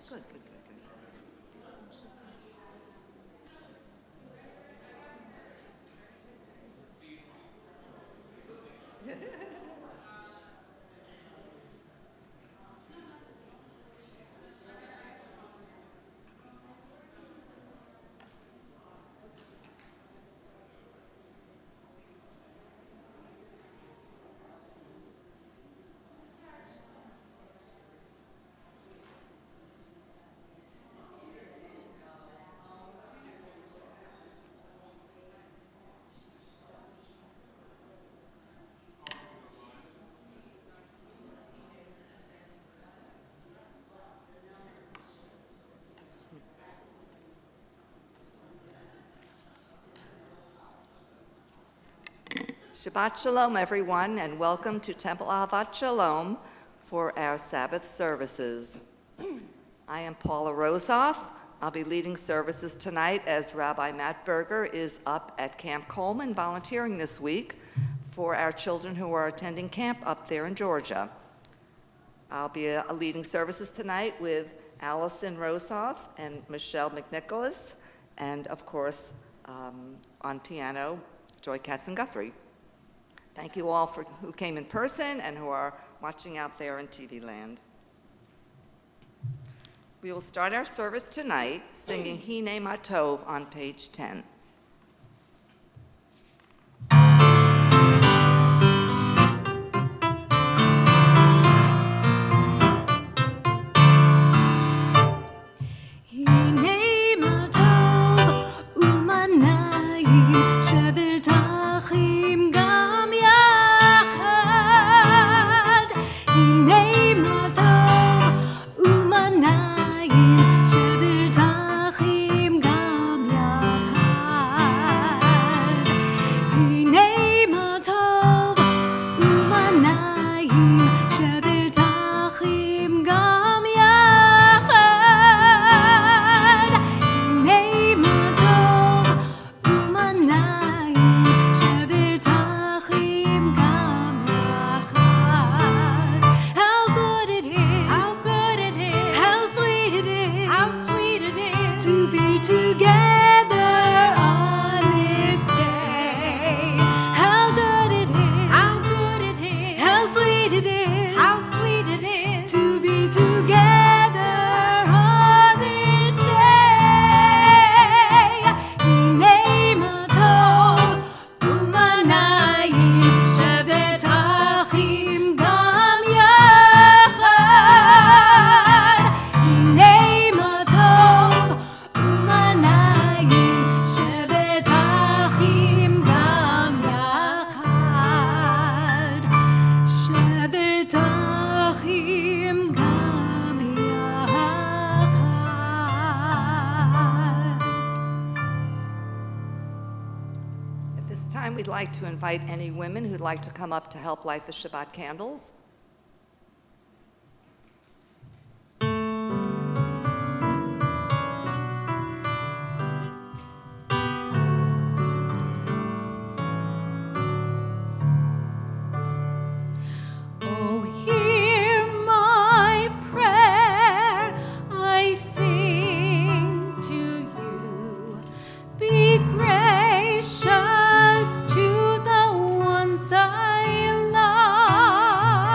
Good, good, good, good. Shabbat Shalom, everyone, and welcome to Temple Ahavat Shalom for our Sabbath services. I am Paula Rosoff. I'll be leading services tonight as Rabbi Matt Berger is up at Camp Coleman volunteering this week for our children who are attending camp up there in Georgia. I'll be leading services tonight with Allison Rosoff and Michelle McNicholas, and of course, on piano, Joy Katzenguthrie. Thank you all who came in person and who are watching out there in TV land. We will start our service tonight singing Hine Ma Tov on page 10. We'd like to invite any women who'd like to come up to help light the Shabbat candles. To the ones I love.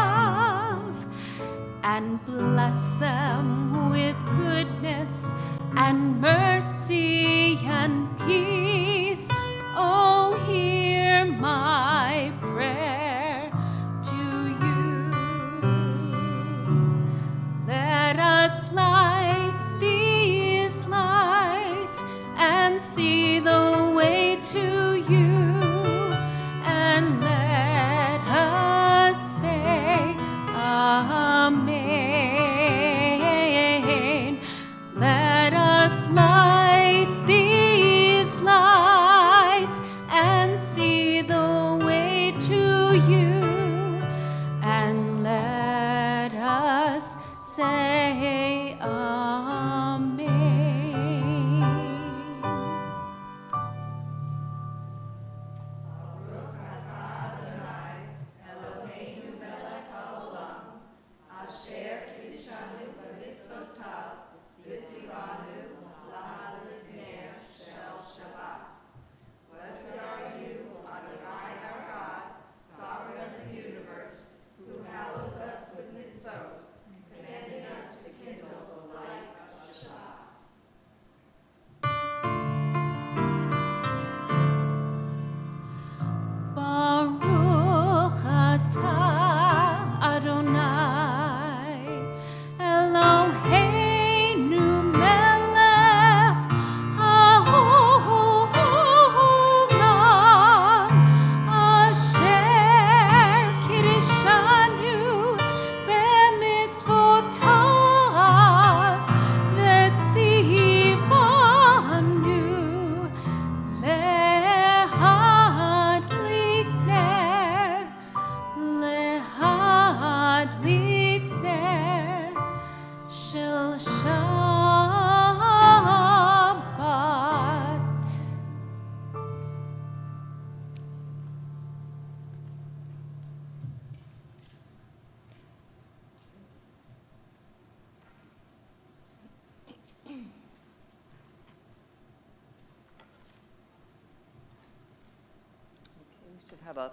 should have a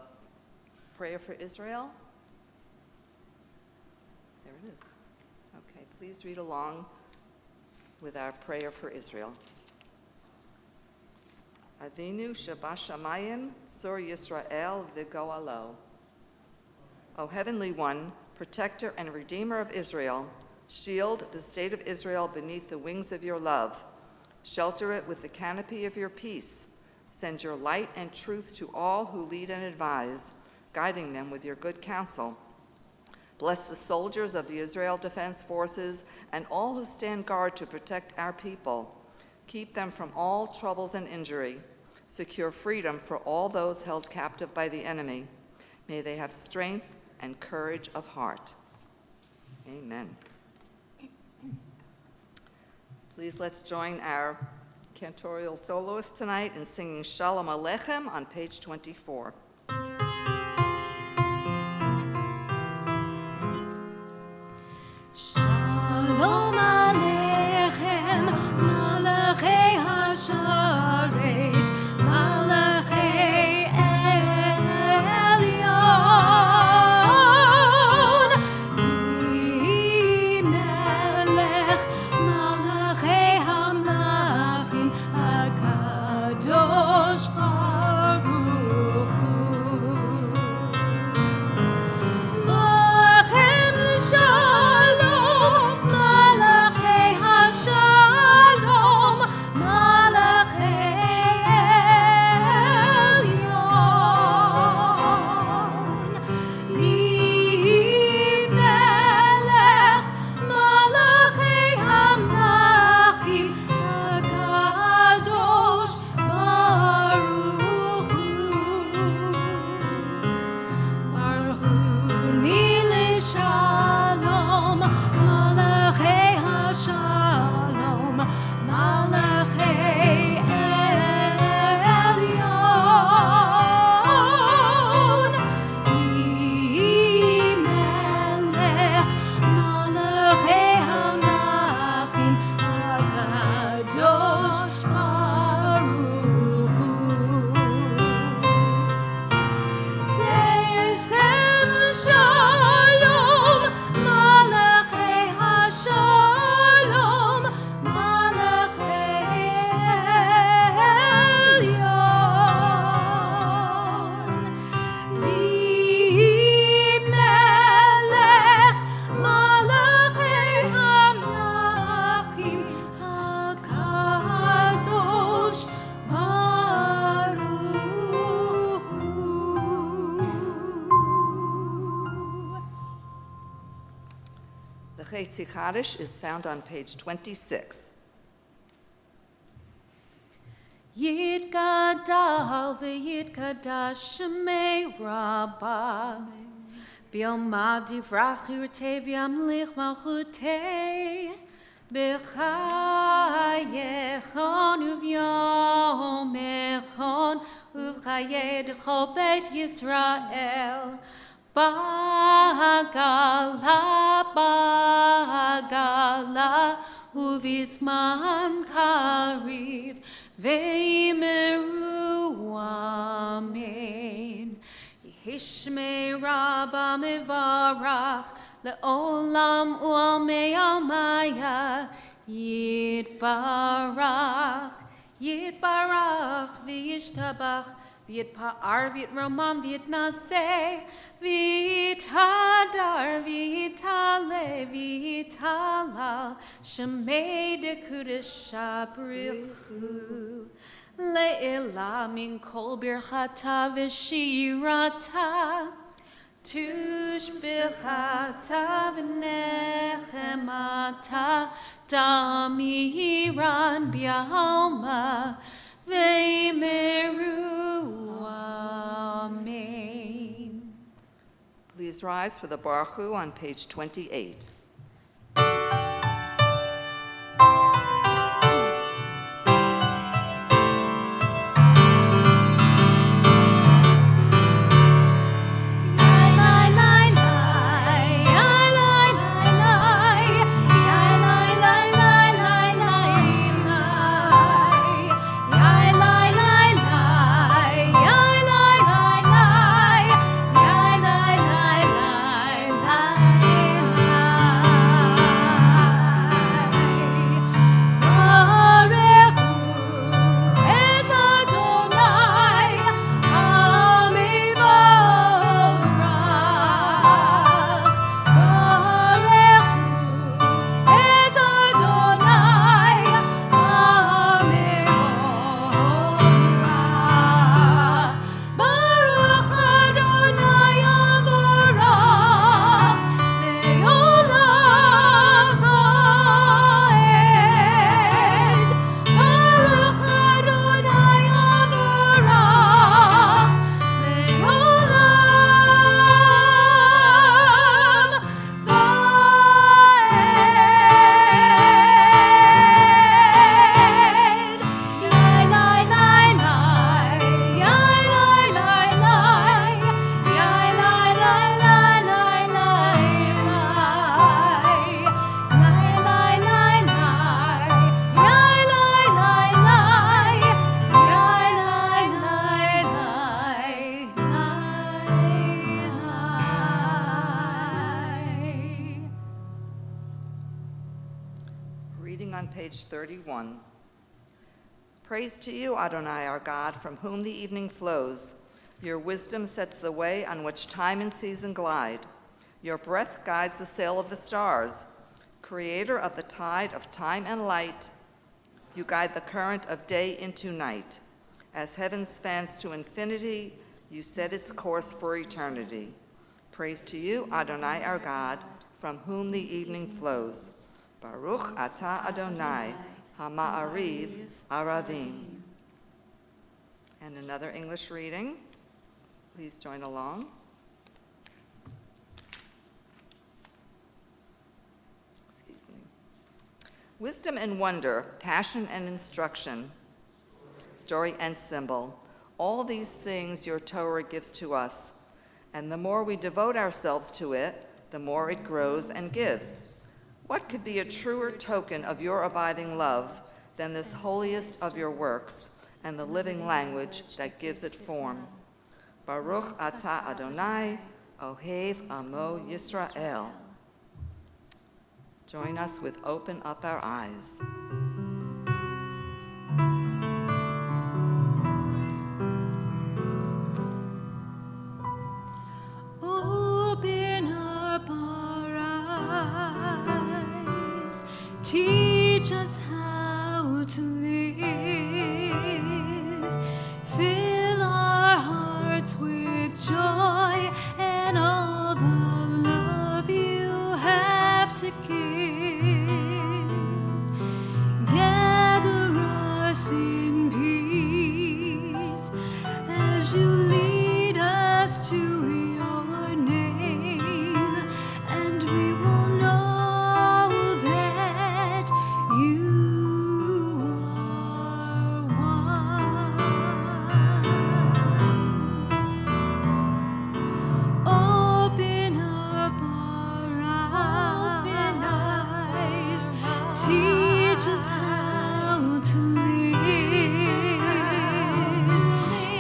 prayer for Israel. There it is. Okay, please read along with our prayer for Israel. Avinu Shabashamayim Sur Yisrael V'Goalo. O Heavenly One, Protector and Redeemer of Israel, shield the state of Israel beneath the wings of your love. Shelter it with the canopy of your peace. Send your light and truth to all who lead and advise, guiding them with your good counsel. Bless the soldiers of the Israel Defense Forces and all who stand guard to protect our people. Keep them from all troubles and injury. Secure freedom for all those held captive by the enemy. May they have strength and courage of heart. Amen. Please let's join our cantorial soloists tonight in singing Shalom Aleichem on page 24. Shalom Aleichem, Malachei HaSharet, Malachei Elyon, Mi Melech, Malachei HaMlachim, HaKadosh Baruch Hu. Malachem l'shalom, Malachei HaShalom, Malachei Elyon. Mi Melech, Malachei HaMlachim, HaKadosh Baruch Hu. Baruchuni l'shalom, Malachei HaShalom, Malachei Elyon. Mi Melech, Malachei HaMlachim, HaKadosh Baruch Hu. Zeichem Shalom, Malachei HaShalom, Malachei Elyon. Mi Melech, Malachei HaMlachim, HaKadosh Baruch Hu. The Chetzi Kaddish is found on page 26. Yitgadal v'yitgadash shemei Rabbah, B'yomad divrach yurtei v'yamlich malchutei, B'chayechon uv'yomechon uv'chayei d'chol beit Yisrael, Bagala, Bagala, uv'izman kariv, Veimeru Amen. Yishmei Rabba Mevarach Le'olam U'almei Almaya Yitbarach Yitbarach V'yishtabach V'yitpa'ar V'yitromam V'yitnaseh V'yithadar V'yitale V'yitalal Shemei Dekudesh Shabrichu Le'ila min kol birchata v'shirata Tush birchata v'nechemata Damiran b'yalma Veimeru Amen. Please rise for the Baruch Hu on page 28. La page 31. Praise to you, Adonai, our God, from whom the evening flows. Your wisdom sets the way on which time and season glide. Your breath guides the sail of the stars. Creator of the tide of time and light, you guide the current of day into night. As heaven spans to infinity, you set its course for eternity. Praise to you, Adonai, our God, from whom the evening flows. Baruch atah Adonai, Hama'ariv Aravim. And another English reading. Please join along. Excuse me. Wisdom and wonder, passion and instruction, story and symbol, all these things your Torah gives to us. And the more we devote ourselves to it, the more it grows and gives. What could be a truer token of your abiding love than this holiest of your works and the living language that gives it form? Baruch atah Adonai, Ohev Amo Yisrael. Join us with Open Up Our Eyes. Open up our eyes, teach us how to live, fill our hearts with joy and all the love you have to give. Gather us in peace as you lead us to your name, and we will know that you are one. Open up our eyes, teach us how to live,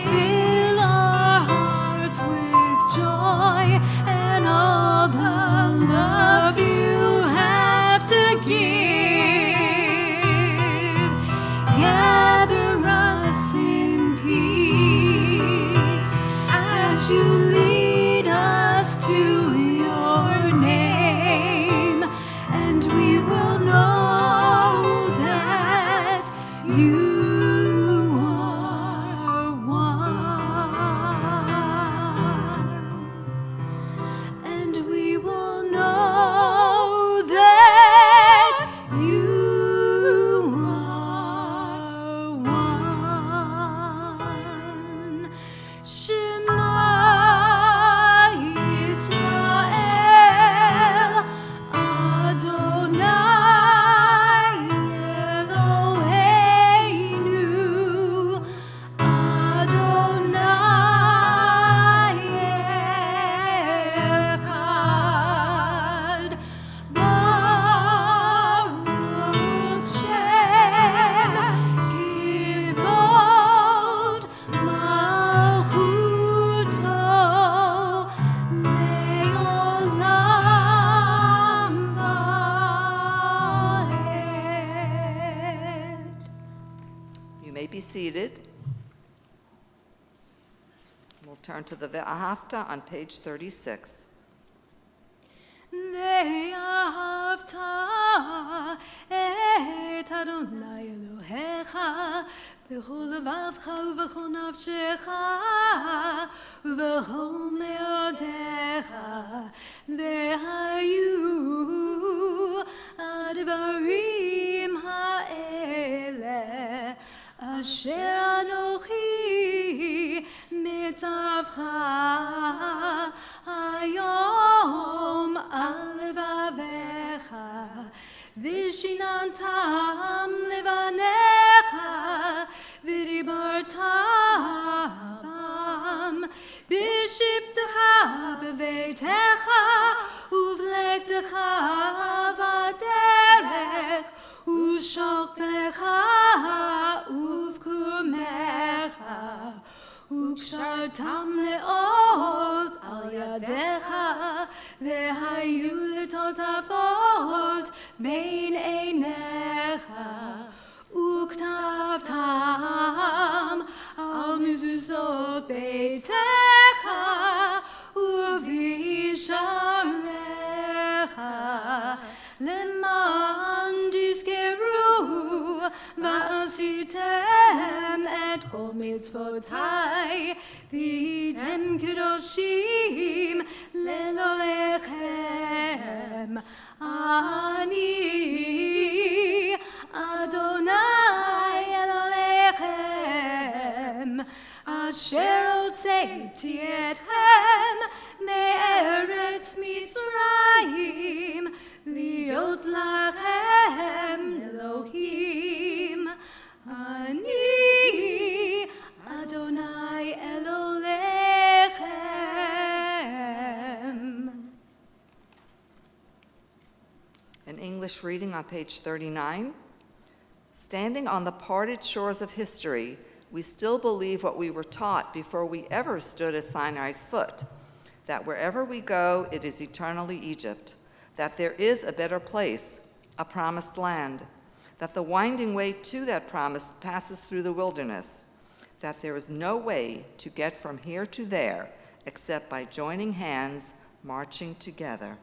fill our hearts with joy and all the love you have to give. Gather us in peace as you lead us to your name, and we will know that you are one, and we will know that you are one. Shema Yisrael, Adonai Eloheinu, Adonai Echad. Baruch Shem Kivod Malchuto Le'olam Va'ed. You may be seated. We'll turn to the Ve'ahavta on page 36. ואהבת את אדוני אלוהיך בכל לבבך ובכל נפשך ובכל מאודך, והיו הדברים האלה אשר אנוכי מצווך היום על לבביך, ושיננתם לבניך, ודיברת בם בשבתך בביתך ובלכתך בדרך ובשוכבך ובקומך, וקשרתם לאות על ידיך, והיו לטוטפות בין עיניך. על מזוזות ביתך ובשעריך, למען תזכרו ועשיתם את כל מצוותיי, והייתם קדושים לאלוהיכם. אני אדוני אלוהיכם, אשר הוצאתי אתכם מארץ מצרים, להיות לכם אלוהים. אני אדוני אלוהיכם. An English reading on page 39. Standing on the parted shores of history, we still believe what we were taught before we ever stood at Sinai's foot, that wherever we go, it is eternally Egypt, that there is a better place, a promised land, that the winding way to that promise passes through the wilderness, that there is no way to get from here to there except by joining hands, marching together.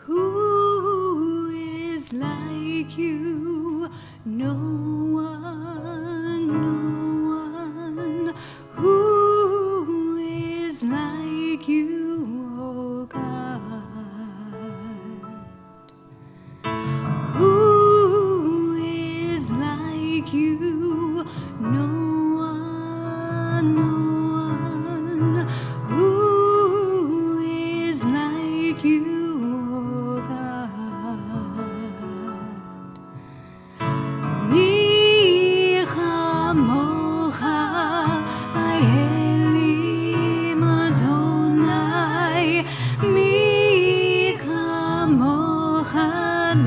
Who is like you? No one, no one. Who is like you, oh God? Who is like you? No one, no one. Who is like you, oh God? Mi chamocha b'elim Adonai, mi chamocha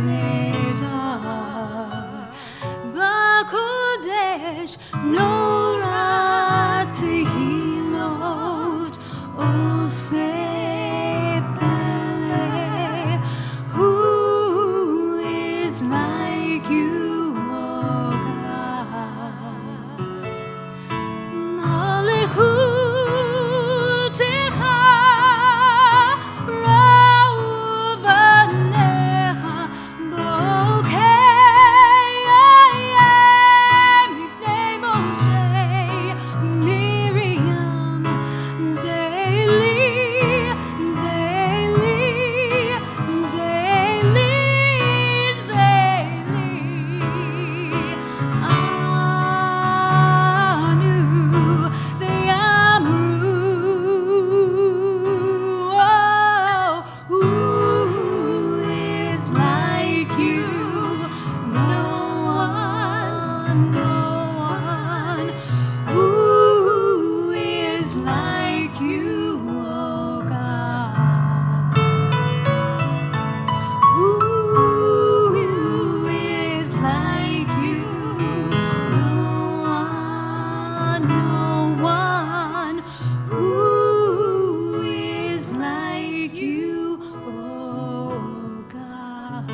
nedar, b'kodesh nora tehilot osef eleh. Who is like you, oh God? Malichutecha ra'u v'necha bokeyem לפני משה ומרים. זלי, זלי, זלי, זלי. אנו ואמרו, who is like you? No one, no one. Who is like you, oh God? Who is like you? No one, no one. Who is like you, oh God?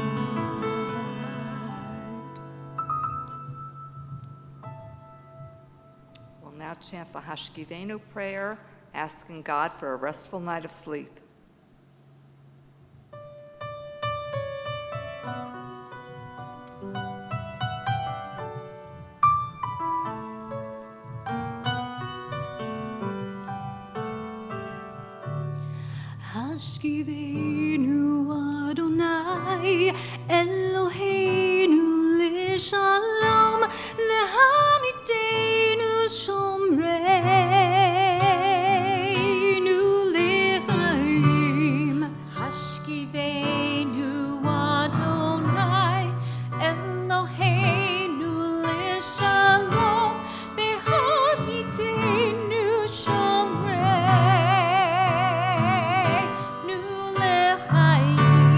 We'll now chant the Hashkivenu prayer, asking God for a restful night of sleep. Hashkivenu Adonai Eloheinu l'shalom, lehamidenu shomreinu l'chaim. Hashkivenu Adonai Eloheinu l'shalom, lehamidenu shomreinu l'chaim.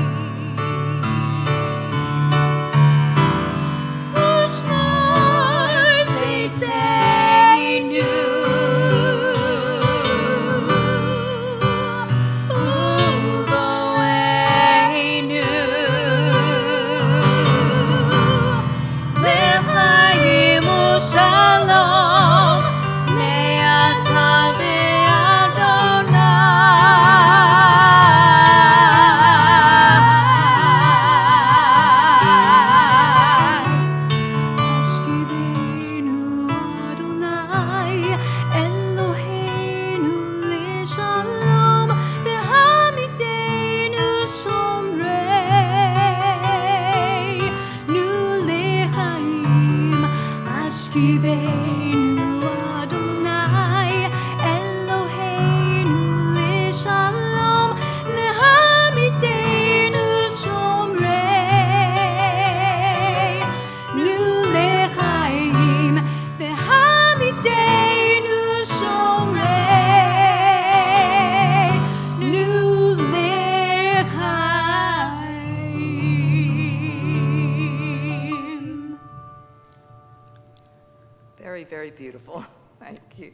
beautiful. Thank you.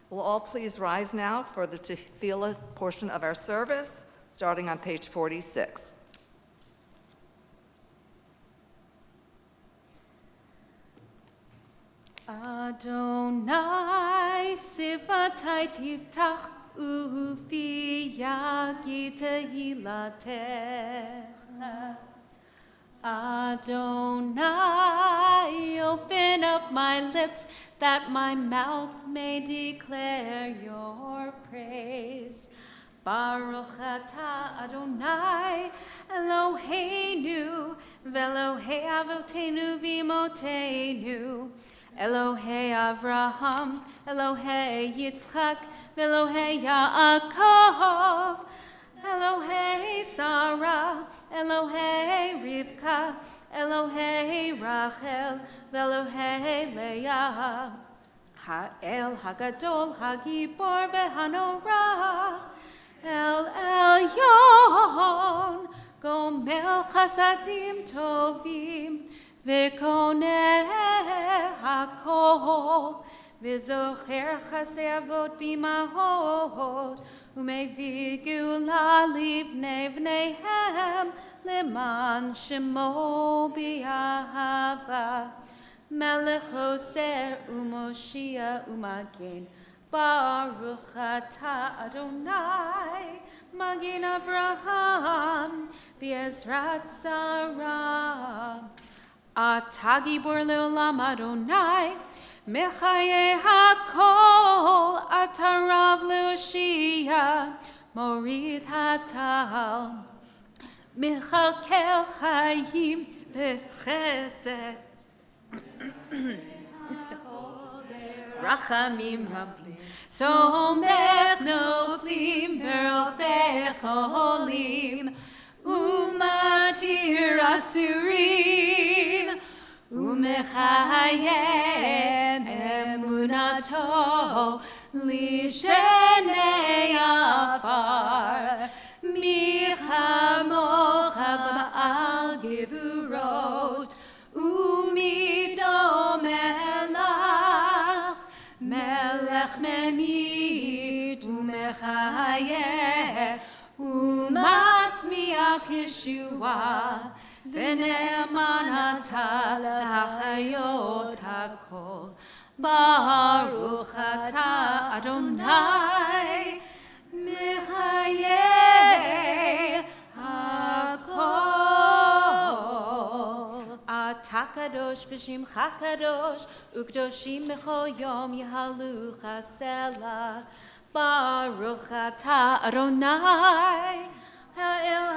Will all please rise now for the tefillah portion of our service, starting on page 46. Adonai sifatai tiftach ufi yagi tehilatecha. Adonai, open up my lips that my mouth may declare your praise. Baruch atah Adonai Eloheinu v'Elohei avotenu v'imotenu Elohei Avraham, Elohei Yitzchak, v'Elohei Yaakov, Elohei Sarah, Elohei Rivka, Elohei Rachel, v'Elohei Leah. Ha'el Hagadol Hagibor v'Hanorah, El Elyon, Gomel Chasadim Tovim, V'koneh hakol, v'zocher chasei avot b'imahot, u'mevir geula livnei v'neihem, leman shemo b'ahava. Melech hoser u'moshia u'magen, Baruch atah Adonai, Magen Avraham, v'ezrat Sarah. Atah gibor leolam Adonai, mechaye hakol, atah rav leoshia, morid hatal, mechalkel chayim bechesed, rachamim rabim, somech noflim verofech holim, umatir asurim, umechayem emunato lishenei afar, michamocha ba'al gevurot, umidom elach, melech memit umechayeh, umatzmiach Yeshua, v'ne'eman atah l'hachayot hakol. Baruch atah Adonai, mechayeh hakol. Atah kadosh v'shimcha kadosh, u'kdoshim b'chol yom yahalu chaselach. Baruch atah Adonai, ha'el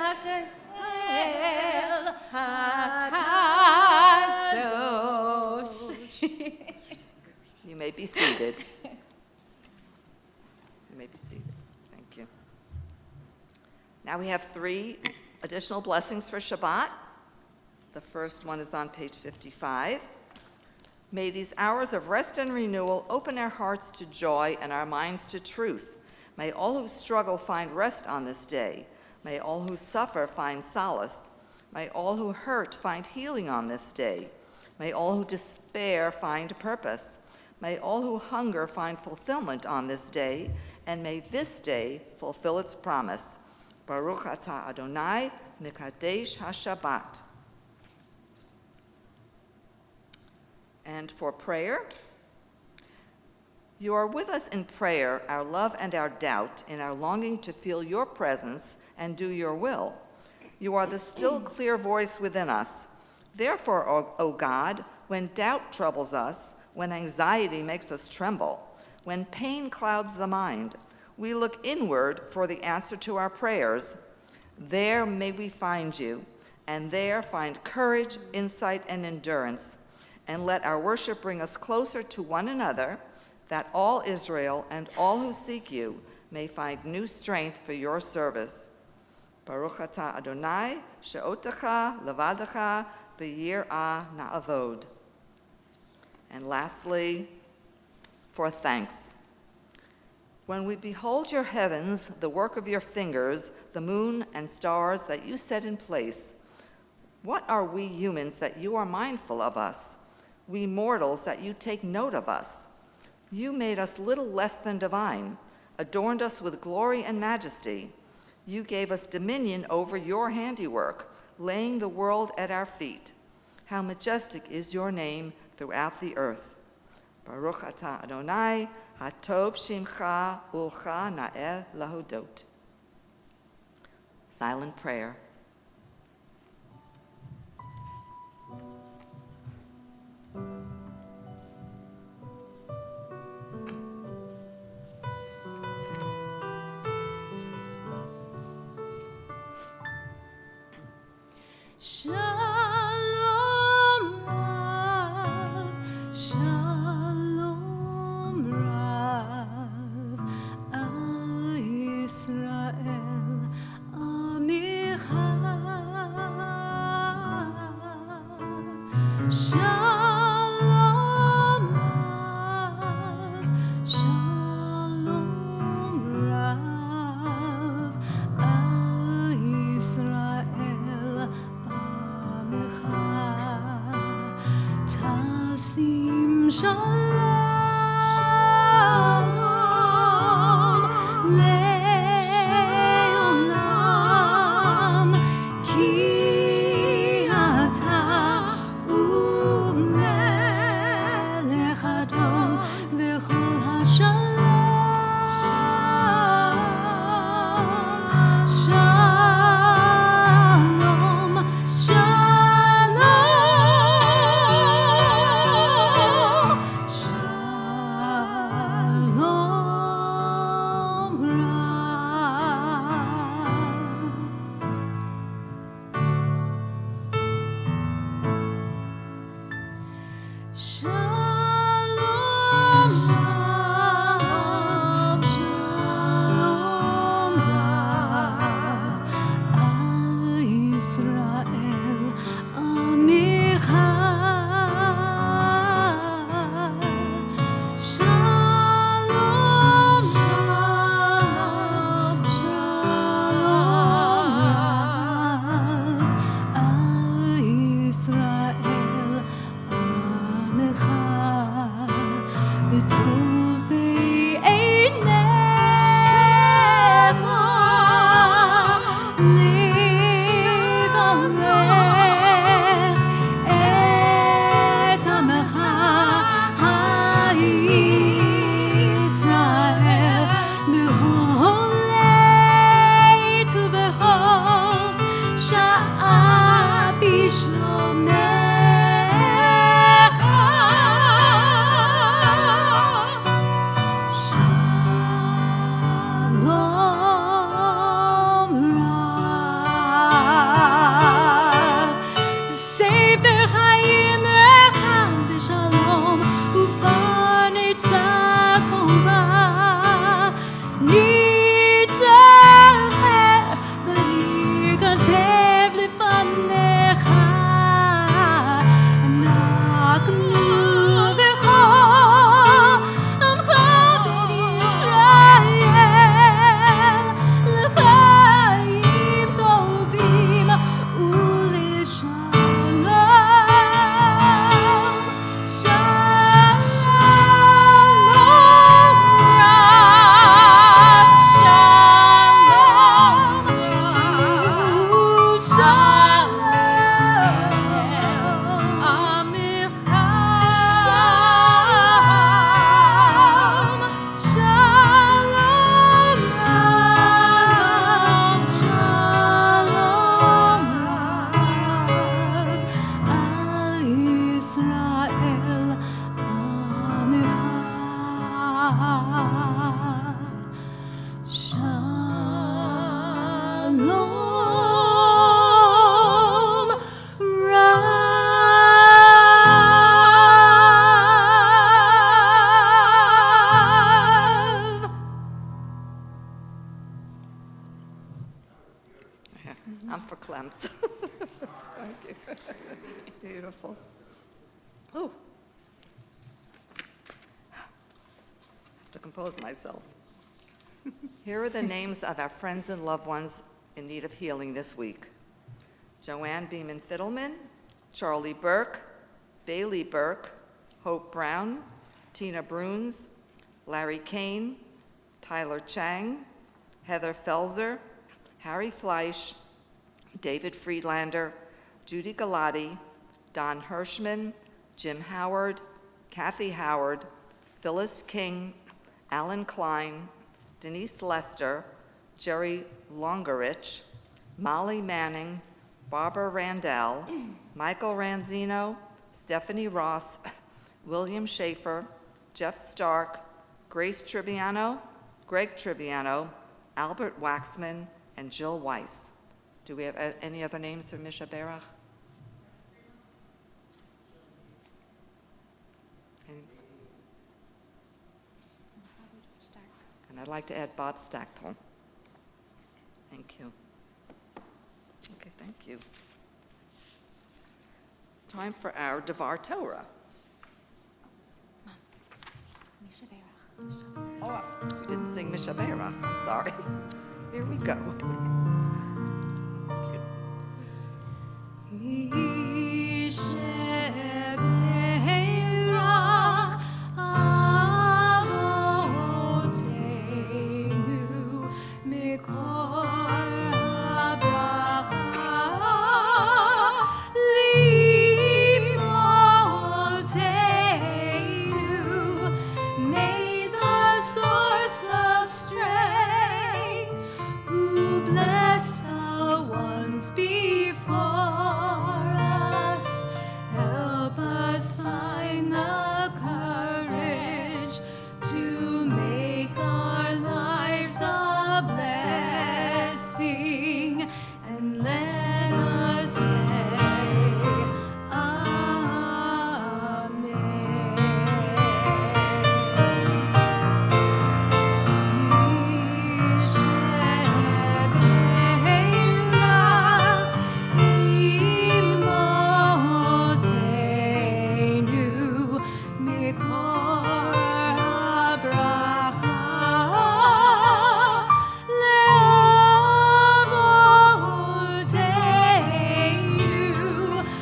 hakadosh. You may be seated. You may be seated. Thank you. Now we have 3 additional blessings for Shabbat. The first one is on page 55. May these hours of rest and renewal open our hearts to joy and our minds to truth. May all who struggle find rest on this day. May all who suffer find solace. May all who hurt find healing on this day. May all who despair find purpose. May all who hunger find fulfillment on this day, and may this day fulfill its promise. Baruch atah Adonai, Mekadesh HaShabbat. And for prayer, you are with us in prayer, our love and our doubt, in our longing to feel your presence and do your will. You are the still clear voice within us. Therefore, O God, when doubt troubles us, when anxiety makes us tremble, when pain clouds the mind, we look inward for the answer to our prayers. There may we find you, and there find courage, insight, and endurance. And let our worship bring us closer to one another, that all Israel and all who seek you may find new strength for your service. Baruch atah Adonai, she'otecha levadecha b'yirah na'avod. And lastly, for thanks. When we behold your heavens, the work of your fingers, the moon and stars that you set in place, what are we humans that you are mindful of us? we mortals, that you take note of us. You made us little less than divine, adorned us with glory and majesty. You gave us dominion over your handiwork, laying the world at our feet. How majestic is your name throughout the earth. Baruch atah Adonai, hatov shimcha ulcha na'el lahodot. Silent prayer. Shalom Rav, Shalom Rav, Al Yisrael Amicha. Shalom Rav, Shalom Rav, Al Yisrael Tasim shalom le'olam ki ata u'melech adon v'chol hashalom. Shalom, shalom, shalom Rav. Shalom, shalom, shalom Rav, Al Yisrael Amicha. Shalom, shalom, shalom Rav, Al Yisrael Amicha. V'tov be'einecha levarech et amecha ha'Yisrael b'chol עת ובכל שעה בשלומך. Shalom Rav. Sefer Chaim echad v'shalom u'farnitza tova. Nitzacher v'nikatev lefanecha. אנחנו וכל עמך בישראל לחיים טובים ולשלום. שלום רב, שלום I'm verklempt. Thank you. Beautiful. Ooh. Have to compose myself. Here are the names of our friends and loved ones in need of healing this week. Joanne Beeman Fiddleman, Charlie Burke, Bailey Burke, Hope Brown, Tina Bruns, Larry Kane, Tyler Chang, Heather Felser, Harry Fleisch, David Friedlander, Judy Galati, Don Hirschman, Jim Howard, Kathy Howard, Phyllis King, Alan Klein, Denise Lester, Jerry Longerich, Molly Manning, Barbara Randall, Michael Ranzino, Stephanie Ross, William Schaefer, Jeff Stark, Grace Tribbiano, Greg Tribbiano, Albert Waxman, and Jill Weiss. Do we have any other names for Misha Berach? And I'd like to add Bob Stackpole. Thank you. Okay, thank you. It's time for our Devar Torah. Oh, we didn't sing Misha Berach. I'm sorry. Here we go. May the source of strength, who blessed the ones before us, help us find the courage to make our lives a blessing, and let us say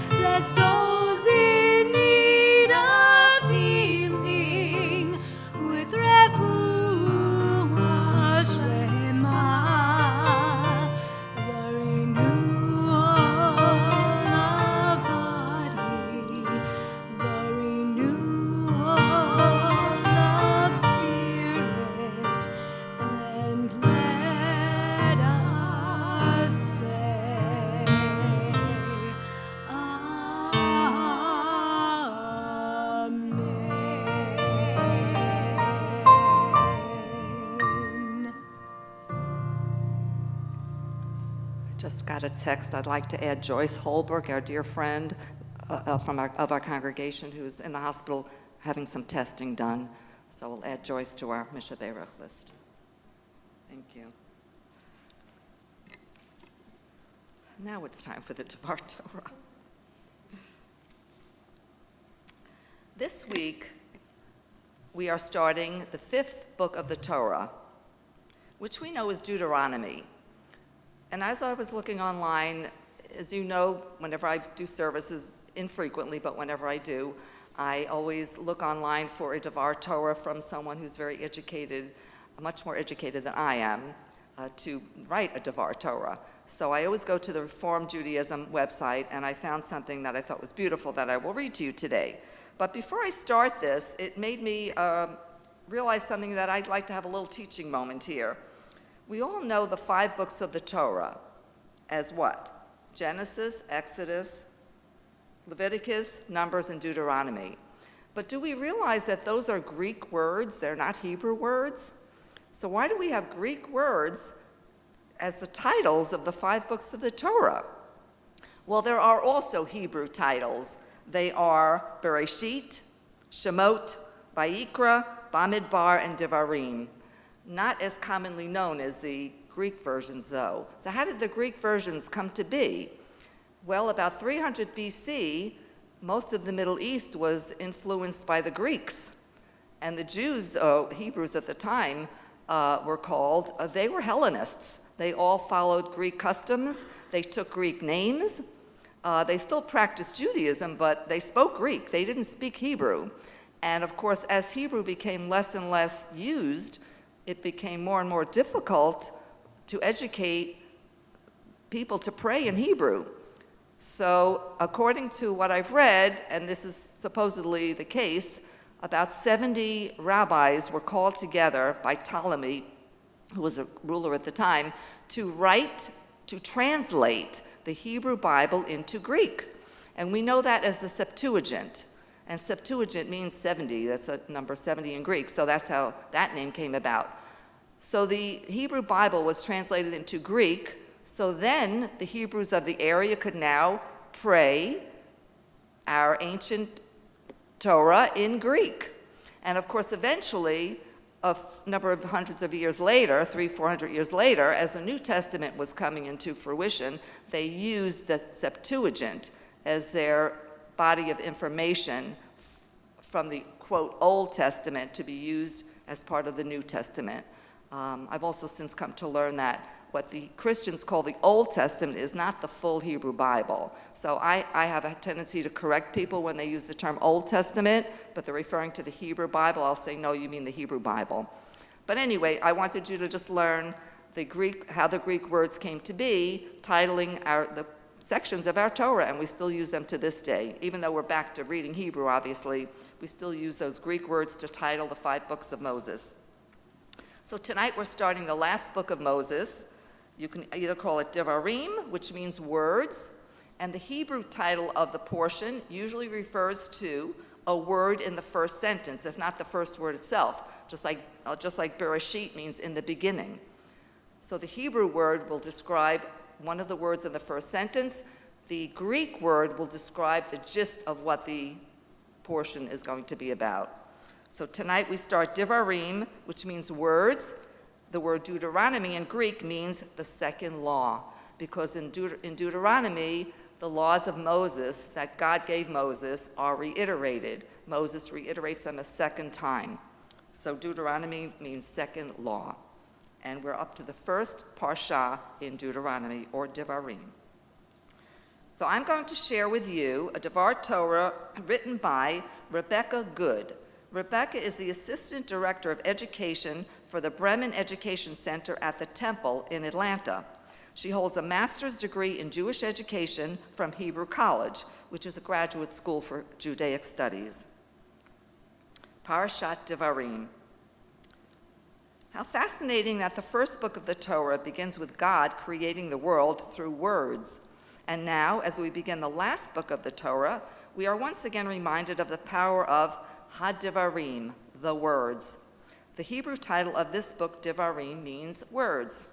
bless those in need of healing with refuah Shema, the renewal of body, the renewal of spirit, and let us say Amen. Just got a text. I'd like to add Joyce Holberg, our dear friend of our congregation, who's in the hospital having some testing done. So we'll add Joyce to our Misha Berach list. Thank you. Now it's time for the Devar Torah. This week, we are starting the 5th book of the Torah, which we know is Deuteronomy. And as I was looking online, as you know, whenever I do services, infrequently, but whenever I do, I always look online for a Devar Torah from someone who's very educated, much more educated than I am, to write a Devar Torah. So I always go to the Reform Judaism website, and I found something that I thought was beautiful that I will read to you today. But before I start this, it made me realize something that I'd like to have a little teaching moment here. We all know the 5 books of the Torah as what? Genesis, Exodus, Leviticus, Numbers, and Deuteronomy. But do we realize that those are Greek words? They're not Hebrew words? So why do we have Greek words as the titles of the 5 books of the Torah? Well, there are also Hebrew titles. They are Bereshit, Shemot, Vayikra, Bamidbar, and Devarim. Not as commonly known as the Greek versions, though. So how did the Greek versions come to be? Well, about 300 BC, most of the Middle East was influenced by the Greeks. And the Jews, Hebrews at the time, were called, they were Hellenists. They all followed Greek customs. They took Greek names. They still practiced Judaism, but they spoke Greek. They didn't speak Hebrew. And of course, as Hebrew became less and less used, it became more and more difficult to educate people to pray in Hebrew. So according to what I've read, and this is supposedly the case, about 70 rabbis were called together by Ptolemy, who was a ruler at the time, to translate the Hebrew Bible into Greek. And we know that as the Septuagint. And Septuagint means 70. That's the number 70 in Greek. So that's how that name came about. So the Hebrew Bible was translated into Greek. So then the Hebrews of the area could now pray our ancient Torah in Greek. And of course, eventually, a number of hundreds of years later, 300-400 years later, as the New Testament was coming into fruition, they used the Septuagint as their body of information from the, quote, Old Testament to be used as part of the New Testament. I've also since come to learn that what the Christians call the Old Testament is not the full Hebrew Bible. So I have a tendency to correct people when they use the term Old Testament, but they're referring to the Hebrew Bible. I'll say, no, you mean the Hebrew Bible. But anyway, I wanted you to just learn the Greek, how the Greek words came to be, titling the sections of our Torah, and we still use them to this day. Even though we're back to reading Hebrew, obviously, we still use those Greek words to title the 5 books of Moses. So tonight we're starting the last book of Moses. You can either call it Devarim, which means words, and the Hebrew title of the portion usually refers to a word in the first sentence, if not the first word itself, just like Bereshit means in the beginning. So the Hebrew word will describe one of the words in the first sentence. The Greek word will describe the gist of what the portion is going to be about. So tonight we start Devarim, which means words. The word Deuteronomy in Greek means the second law, because in Deuteronomy, the laws of Moses that God gave Moses are reiterated. Moses reiterates them a second time. So Deuteronomy means second law. And we're up to the first parsha in Deuteronomy, or Devarim. So I'm going to share with you a Devar Torah written by Rebecca Good. Rebecca is the Assistant Director of Education for the Bremen Education Center at the Temple in Atlanta. She holds a master's degree in Jewish education from Hebrew College, which is a graduate school for Judaic studies. Parashat Devarim. How fascinating that the first book of the Torah begins with God creating the world through words. And now, as we begin the last book of the Torah, we are once again reminded of the power of HaDevarim, the words. The Hebrew title of this book, Devarim, means words.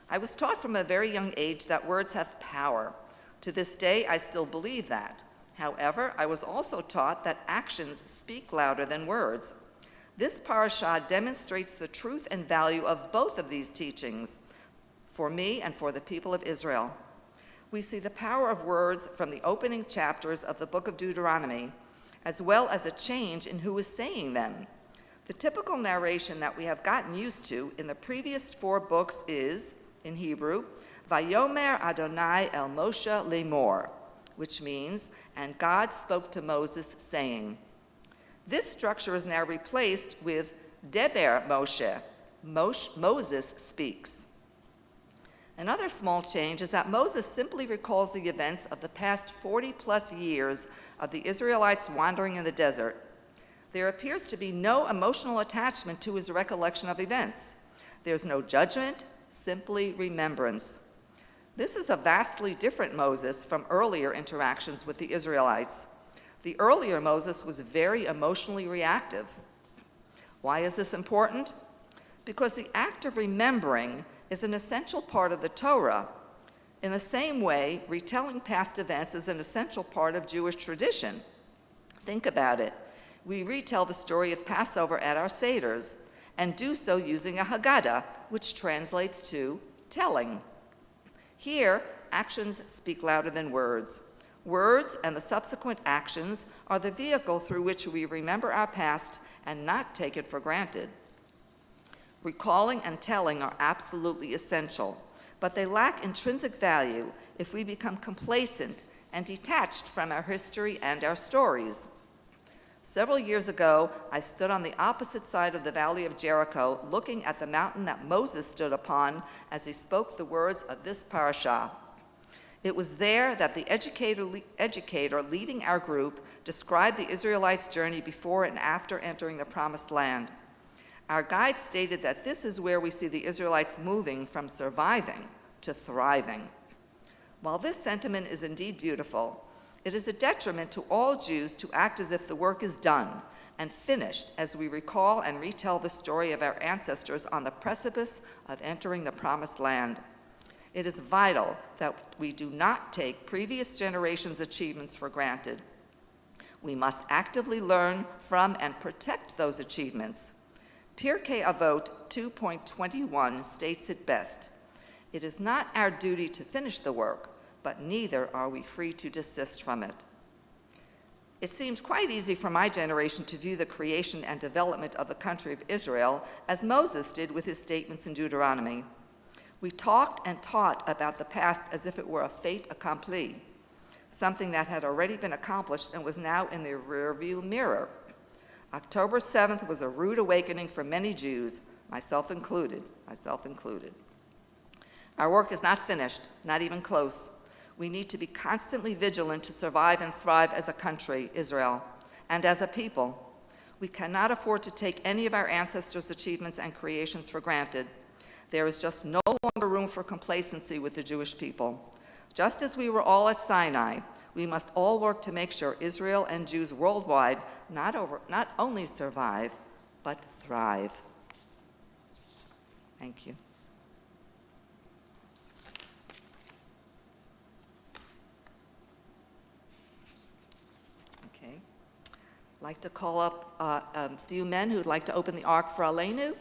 I was taught from a very young age that words have power. To this day, I still believe that. However, I was also taught that actions speak louder than words. This parasha demonstrates the truth and value of both of these teachings for me and for the people of Israel. We see the power of words from the opening chapters of the book of Deuteronomy, as well as a change in who is saying them. The typical narration that we have gotten used to in the previous 4 books is, in Hebrew, Vayomer Adonai el Moshe lemor, which means, and God spoke to Moses, saying. This structure is now replaced with Deber Moshe, Moses speaks. Another small change is that Moses simply recalls the events of the past 40-plus years of the Israelites wandering in the desert. There appears to be no emotional attachment to his recollection of events. There's no judgment, simply remembrance. This is a vastly different Moses from earlier interactions with the Israelites. The earlier Moses was very emotionally reactive. Why is this important? Because the act of remembering is an essential part of the Torah. In the same way, retelling past events is an essential part of Jewish tradition. Think about it. We retell the story of Passover at our Seders, and do so using a Haggadah, which translates to telling. Here, actions speak louder than words. Words and the subsequent actions are the vehicle through which we remember our past and not take it for granted. Recalling and telling are absolutely essential, but they lack intrinsic value if we become complacent and detached from our history and our stories. Several years ago, I stood on the opposite side of the Valley of Jericho, looking at the mountain that Moses stood upon as he spoke the words of this parashah. It was there that the educator leading our group described the Israelites' journey before and after entering the Promised Land. Our guide stated that this is where we see the Israelites moving from surviving to thriving. While this sentiment is indeed beautiful, it is a detriment to all Jews to act as if the work is done and finished as we recall and retell the story of our ancestors on the precipice of entering the Promised Land. It is vital that we do not take previous generations' achievements for granted. We must actively learn from and protect those achievements. Pirkei Avot 2.21 states it best. It is not our duty to finish the work, but neither are we free to desist from it. It seems quite easy for my generation to view the creation and development of the country of Israel as Moses did with his statements in Deuteronomy. We talked and taught about the past as if it were a fait accompli, something that had already been accomplished and was now in the rearview mirror. October 7th was a rude awakening for many Jews, myself included. Our work is not finished, not even close. We need to be constantly vigilant to survive and thrive as a country, Israel, and as a people. We cannot afford to take any of our ancestors' achievements and creations for granted. There is just no longer room for complacency with the Jewish people. Just as we were all at Sinai, we must all work to make sure Israel and Jews worldwide not only survive, but thrive. Thank you. Okay. I'd like to call up a few men who'd like to open the Ark for Aleinu.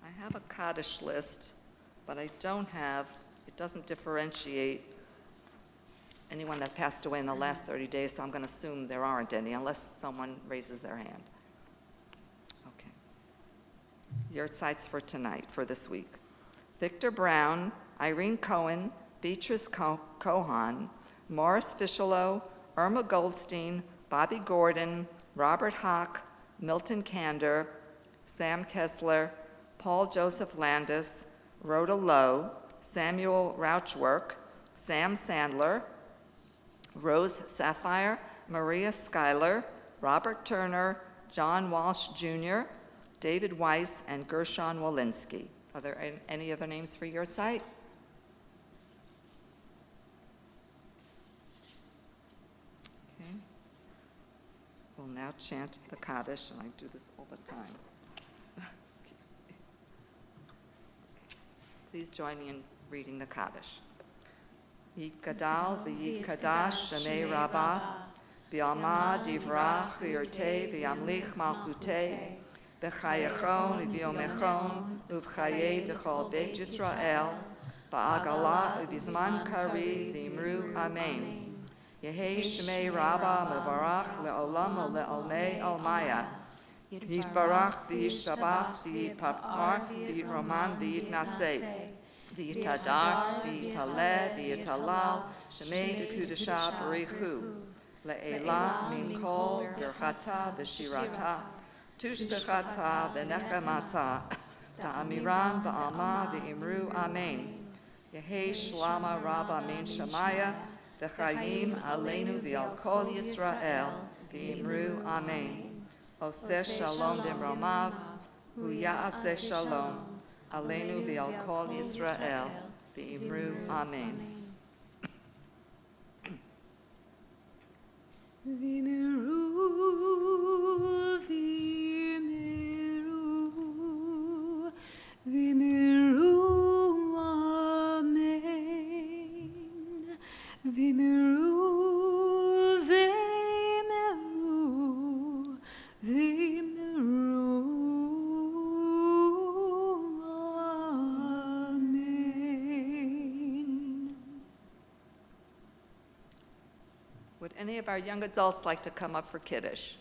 I have a Kaddish list, but I don't have, it doesn't differentiate anyone that passed away in the last 30 days, so I'm going to assume there aren't any unless someone raises their hand. Okay. Your sites for tonight, for this week. Victor Brown, Irene Cohen, Beatrice Cohan, Morris Fischelo, Irma Goldstein, Bobby Gordon, Robert Hock, Milton Kander, Sam Kessler, Paul Joseph Landis, Rhoda Lowe, Samuel Rauchwork, Sam Sandler, Rose Sapphire, Maria Schuyler, Robert Turner, John Walsh Jr., David Weiss, and Gershon Walensky. Are there any other names for your site? Okay. We'll now chant the Kaddish, and I do this all the time. Excuse me. Please join me in reading the Kaddish. Yikadal v'yikadash shamei rabbah, v'yamad divrach v'yirtei v'yamlich malchutei, v'chayachon v'yomechon uv'chayei d'chol beit Yisrael, ba'agala u'bizman kari v'imru amen. Yehei shmei rabbah mevarach le'olam u'le'olmei almaya, yitbarach v'yishtabach v'yitpapar v'yitroman v'yitnaseh, v'yitadar, v'yitaleh, v'yitalal, shemei v'kudashah b'richu, le'ela min kol birchata v'shirata, tushbechata v'nechemata, ta'amiran ba'alma v'imru amen. Yehei shlama rabba min shamaya, v'chayim aleinu v'al kol Yisrael, v'imru amen. Oseh shalom b'mromav, hu ya'aseh shalom. Aleinu v'al kol Yisrael, v'imru amen. V'imiru, v'imiru, v'imiru, amen. V'imiru, v'imiru, v'imiru, amen. Would any of our young adults like to come up for Kiddush?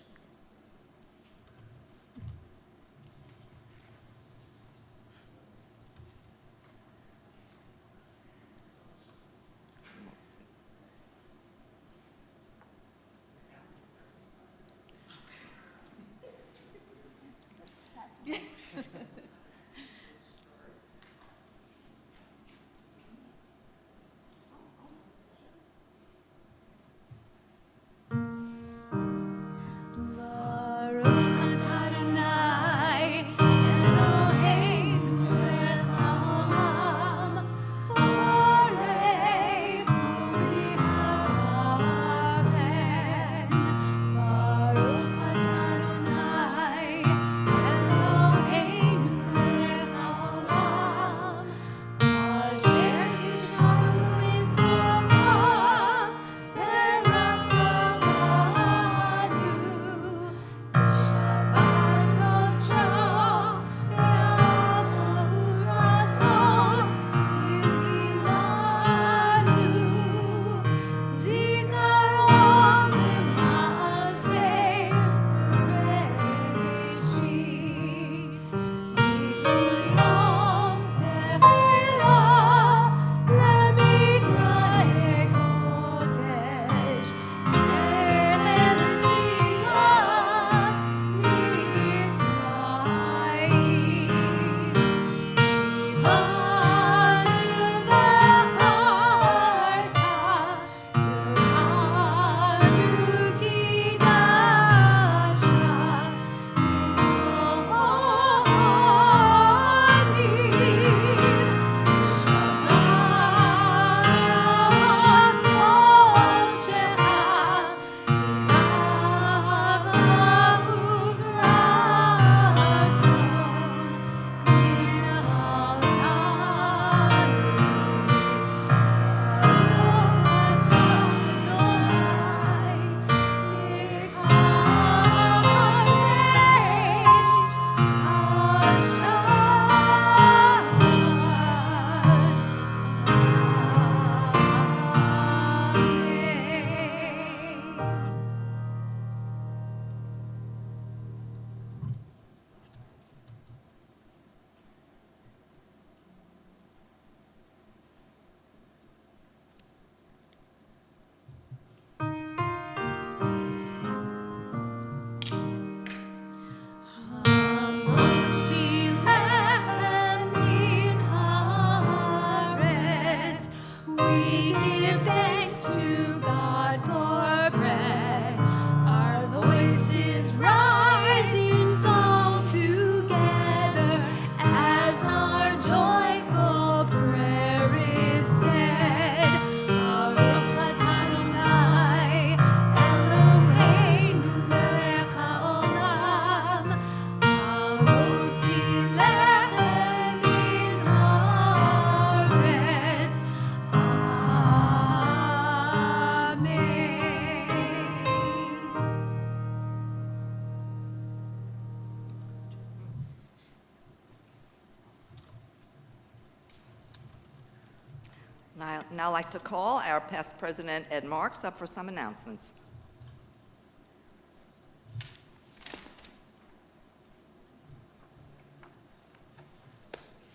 And I'd now like to call our past president, Ed Marks, up for some announcements.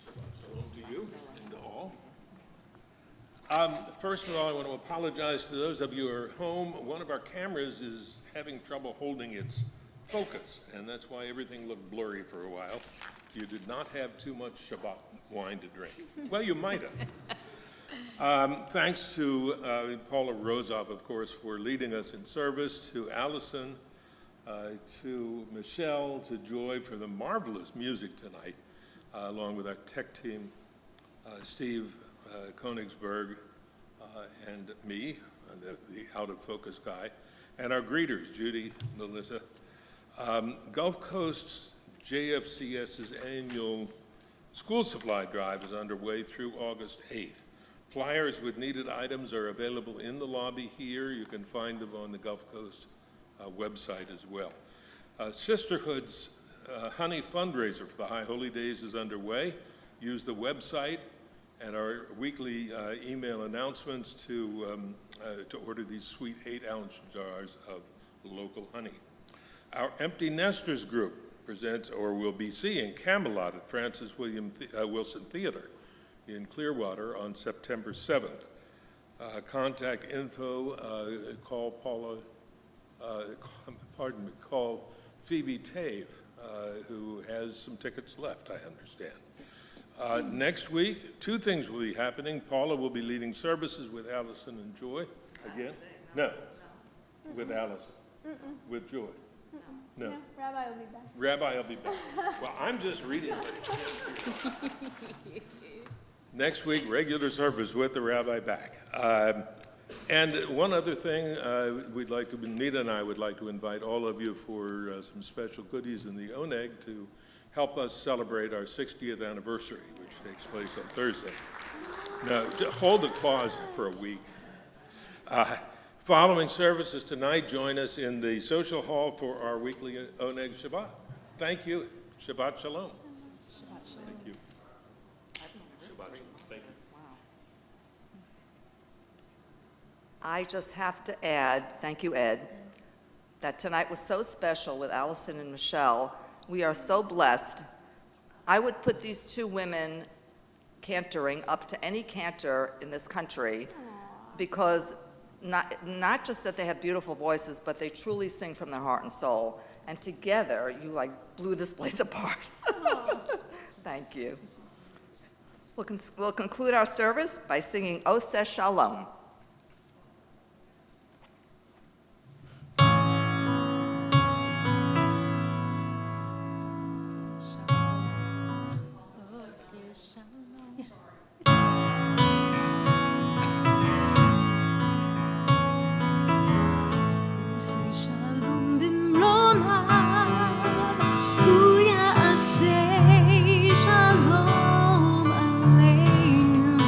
Shalom to you and to all. First of all, I want to apologize to those of you who are home. One of our cameras is having trouble holding its focus, and that's why everything looked blurry for a while. You did not have too much Shabbat wine to drink. Well, you might have. Thanks to Paula Rosoff, of course, for leading us in service, to Allison, to Michelle, to Joy for the marvelous music tonight, along with our tech team, Steve Konigsberg, and me, the out-of-focus guy, and our greeters, Judy, Melissa. Gulf Coast's JFCS's annual school supply drive is underway through August 8th. Flyers with needed items are available in the lobby here. You can find them on the Gulf Coast website as well. Sisterhood's Honey fundraiser for the High Holy Days is underway. Use the website and our weekly email announcements to order these sweet 8-ounce jars of local honey. Our Empty Nesters group presents, or will be seeing, Camelot at Francis Wilson Theater in Clearwater on September 7th. Contact info, call Paula, call Phoebe Tave, who has some tickets left, I understand. Next week, two things will be happening. Paula will be leading services with Allison and Joy. Again? No. With Allison. With Joy. No. Rabbi will be back. Rabbi will be back. Well, I'm just reading what it Next week, regular service with the rabbi back. And one other thing, Nita and I would like to invite all of you for some special goodies in the Oneg to help us celebrate our 60th anniversary, which takes place on Thursday. Now, hold the pause for a week. Following services tonight, join us in the social hall for our weekly Oneg Shabbat. Thank you. Shabbat Shalom. Shabbat shalom. Thank you. Shabbat Shalom. Thank you. Wow. I just have to add, thank you, Ed, that tonight was so special with Allison and Michelle. We are so blessed. I would put these two women cantoring up to any cantor in this country because not just that they have beautiful voices, but they truly sing from their heart and soul. And together, you like blew this place apart. Thank you. We'll conclude our service by singing Oseh Shalom. Shalom bimromav, uyaseh shalom aleinu.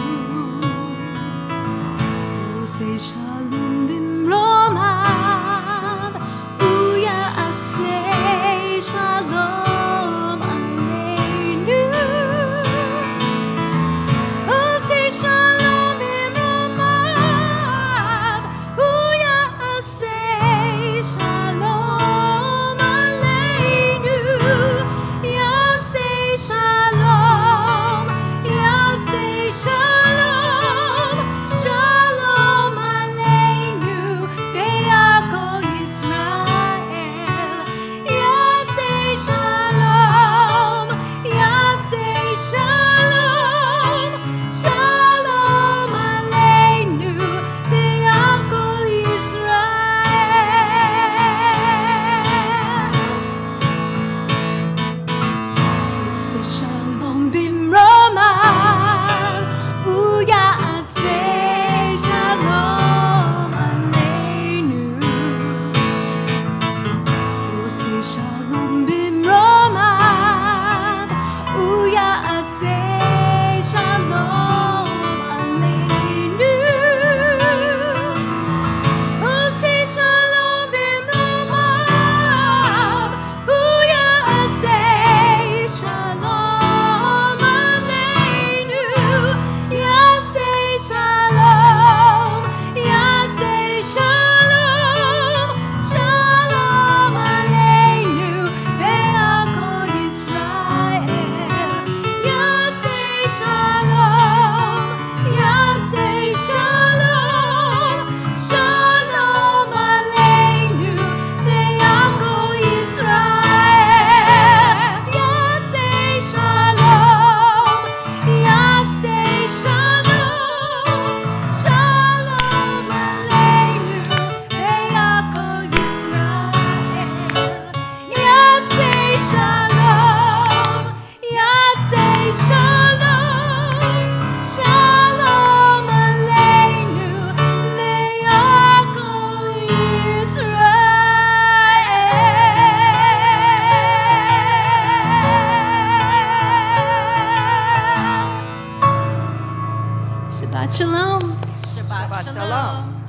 Shabbat Shalom. Shabbat Shalom.